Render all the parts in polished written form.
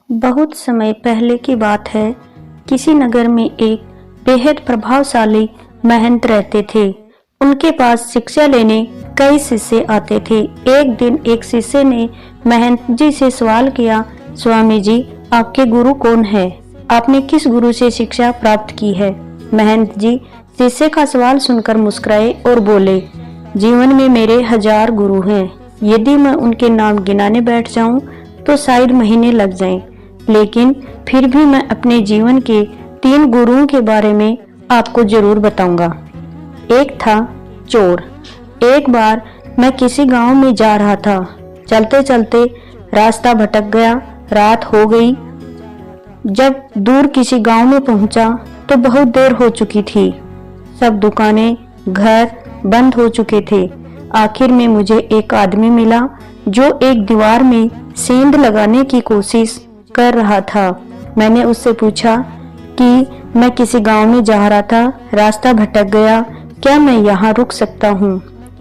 बहुत समय पहले की बात है। किसी नगर में एक बेहद प्रभावशाली महंत रहते थे। उनके पास शिक्षा लेने कई शिष्य आते थे। एक दिन एक शिष्य ने महंत जी से सवाल किया, स्वामी जी, आपके गुरु कौन है? आपने किस गुरु से शिक्षा प्राप्त की है? महंत जी शिष्य का सवाल सुनकर मुस्कुराए और बोले, जीवन में मेरे 1000 गुरु हैं। यदि मैं उनके नाम गिनाने बैठ जाऊं तो शायद महीने लग जाएं, लेकिन फिर भी मैं अपने जीवन के 3 गुरुओं के बारे में आपको जरूर बताऊंगा। एक था चोर। एक बार मैं किसी गांव में जा रहा था। चलते चलते रास्ता भटक गया। रात हो गई। जब दूर किसी गांव में पहुंचा तो बहुत देर हो चुकी थी। सब दुकानें, घर बंद हो चुके थे। आखिर में मुझे एक आदमी मिला जो एक दीवार में सेंध लगाने की कोशिश कर रहा था। मैंने उससे पूछा कि मैं किसी गांव में जा रहा था, रास्ता भटक गया, क्या मैं यहाँ रुक सकता हूँ?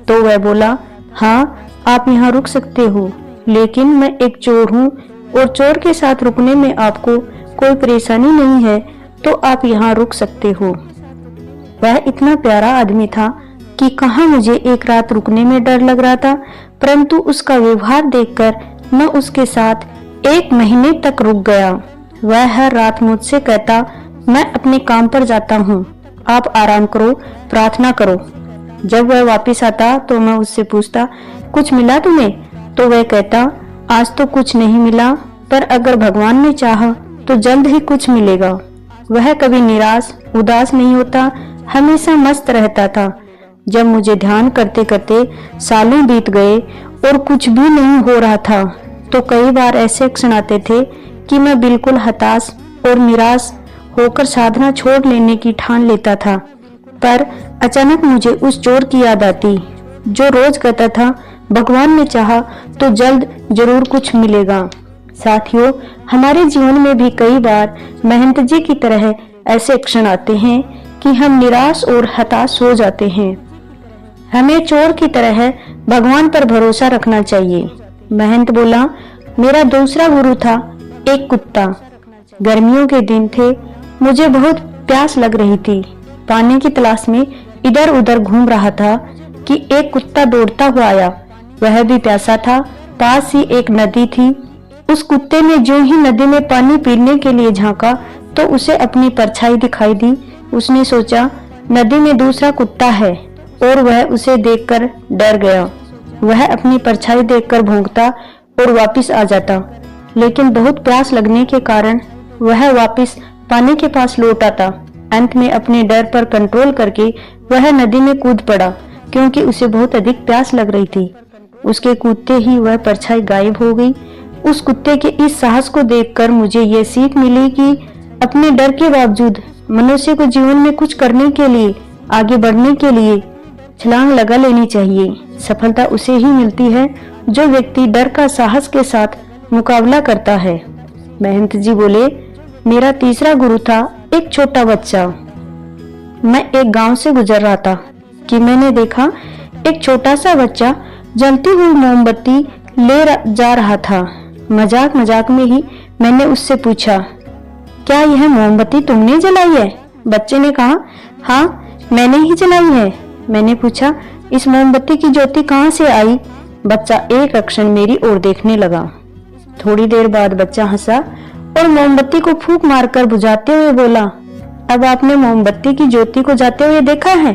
तो वह बोला, हाँ आप यहाँ रुक सकते हो, लेकिन मैं एक चोर हूँ और चोर के साथ रुकने में आपको कोई परेशानी नहीं है तो आप यहाँ रुक सकते हो। वह इतना प्यारा आदमी था कि कहाँ मुझे एक रात रुकने में डर लग रहा था, परंतु उसका व्यवहार देखकर मैं उसके साथ 1 महीने तक रुक गया। वह हर रात मुझसे कहता, मैं अपने काम पर जाता हूँ, आप आराम करो, प्रार्थना करो। जब वह वापस आता तो मैं उससे पूछता, कुछ मिला तुम्हें? तो वह कहता, आज तो कुछ नहीं मिला, पर अगर भगवान ने चाहा तो जल्द ही कुछ मिलेगा। वह कभी निराश उदास नहीं होता, हमेशा मस्त रहता था। जब मुझे ध्यान करते करते सालों बीत गए और कुछ भी नहीं हो रहा था तो कई बार ऐसे क्षण आते थे कि मैं बिल्कुल हताश और निराश होकर साधना छोड़ लेने की ठान लेता था। पर अचानक मुझे उस चोर की याद आती जो रोज कहता था, भगवान ने चाहा तो जल्द जरूर कुछ मिलेगा। साथियों, हमारे जीवन में भी कई बार महंत जी की तरह ऐसे क्षण आते हैं कि हम निराश और हताश हो जाते हैं। हमें चोर की तरह भगवान पर भरोसा रखना चाहिए। महंत बोला, मेरा दूसरा गुरु था एक कुत्ता। गर्मियों के दिन थे, मुझे बहुत प्यास लग रही थी। पानी की तलाश में इधर उधर घूम रहा था कि एक कुत्ता दौड़ता हुआ आया। वह भी प्यासा था। पास ही एक नदी थी। उस कुत्ते ने जो ही नदी में पानी पीने के लिए झांका तो उसे अपनी परछाई दिखाई दी। उसने सोचा नदी में दूसरा कुत्ता है और वह उसे देखकर डर गया। वह अपनी परछाई देखकर भौंकता और वापस आ जाता, लेकिन बहुत प्यास लगने के कारण वह वापस पानी के पास लौट आता। अंत में अपने डर पर कंट्रोल करके वह नदी में कूद पड़ा, क्योंकि उसे बहुत अधिक प्यास लग रही थी। उसके कूदते ही वह परछाई गायब हो गई। उस कुत्ते के इस साहस को देखकर मुझे यह सीख मिली कि अपने डर के बावजूद मनुष्य को जीवन में कुछ करने के लिए, आगे बढ़ने के लिए छलांग लगा लेनी चाहिए। सफलता उसे ही मिलती है जो व्यक्ति डर का साहस के साथ मुकाबला करता है। महंत जी बोले, मेरा तीसरा गुरु था एक छोटा बच्चा। मैं एक गांव से गुजर रहा था कि मैंने देखा एक छोटा सा बच्चा जलती हुई मोमबत्ती ले जा रहा था। मजाक मजाक में ही मैंने उससे पूछा, क्या यह मोमबत्ती तुमने जलाई है? बच्चे ने कहा, हाँ मैंने ही जलाई है। मैंने पूछा, इस मोमबत्ती की ज्योति कहाँ से आई? बच्चा एक क्षण मेरी ओर देखने लगा। थोड़ी देर बाद बच्चा हंसा और मोमबत्ती को फूंक मारकर बुझाते हुए बोला, अब आपने मोमबत्ती की ज्योति को जाते हुए देखा है?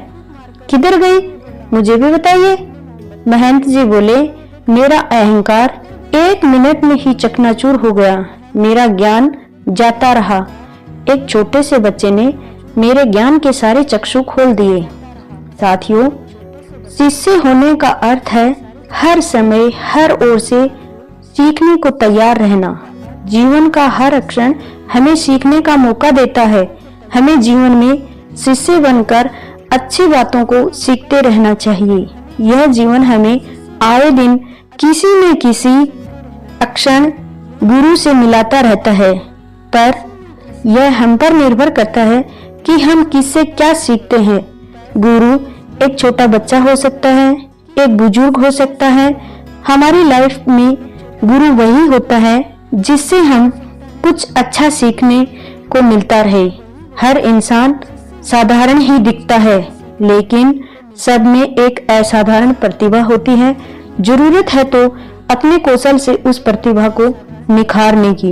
किधर गई, मुझे भी बताइए। महंत जी बोले, मेरा अहंकार 1 मिनट में ही चकनाचूर हो गया। मेरा ज्ञान जाता रहा। एक छोटे से बच्चे ने मेरे ज्ञान के सारे चक्षु खोल दिए। साथियों, शिष्य होने का अर्थ है हर समय हर ओर से सीखने को तैयार रहना। जीवन का हर क्षण हमें सीखने का मौका देता है। हमें जीवन में शिष्य बनकर अच्छी बातों को सीखते रहना चाहिए। यह जीवन हमें आए दिन किसी न किसी क्षण गुरु से मिलाता रहता है, पर यह हम पर निर्भर करता है कि हम किससे क्या सीखते हैं। गुरु एक छोटा बच्चा हो सकता है, एक बुजुर्ग हो सकता है। हमारी लाइफ में गुरु वही होता है जिससे हम कुछ अच्छा सीखने को मिलता रहे। हर इंसान साधारण ही दिखता है, लेकिन सब में एक असाधारण प्रतिभा होती है। जरूरत है तो अपने कौशल से उस प्रतिभा को निखारने की।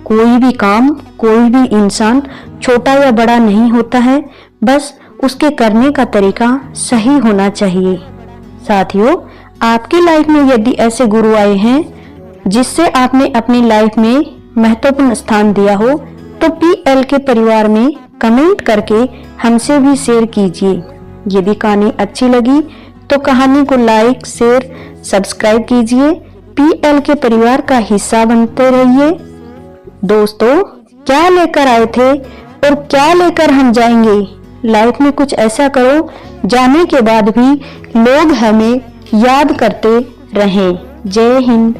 कोई भी काम, कोई भी इंसान छोटा या बड़ा नहीं होता है, बस उसके करने का तरीका सही होना चाहिए। साथियों, आपकी लाइफ में यदि ऐसे गुरु आए हैं जिससे आपने अपनी लाइफ में महत्वपूर्ण स्थान दिया हो, तो PL के परिवार में कमेंट करके हमसे भी शेयर कीजिए। यदि कहानी अच्छी लगी तो कहानी को लाइक, शेयर, सब्सक्राइब कीजिए। PL के परिवार का हिस्सा बनते रहिए। दोस्तों, क्या लेकर आए थे और क्या लेकर हम जाएंगे? लाइफ में कुछ ऐसा करो जाने के बाद भी लोग हमें याद करते रहें। जय हिंद।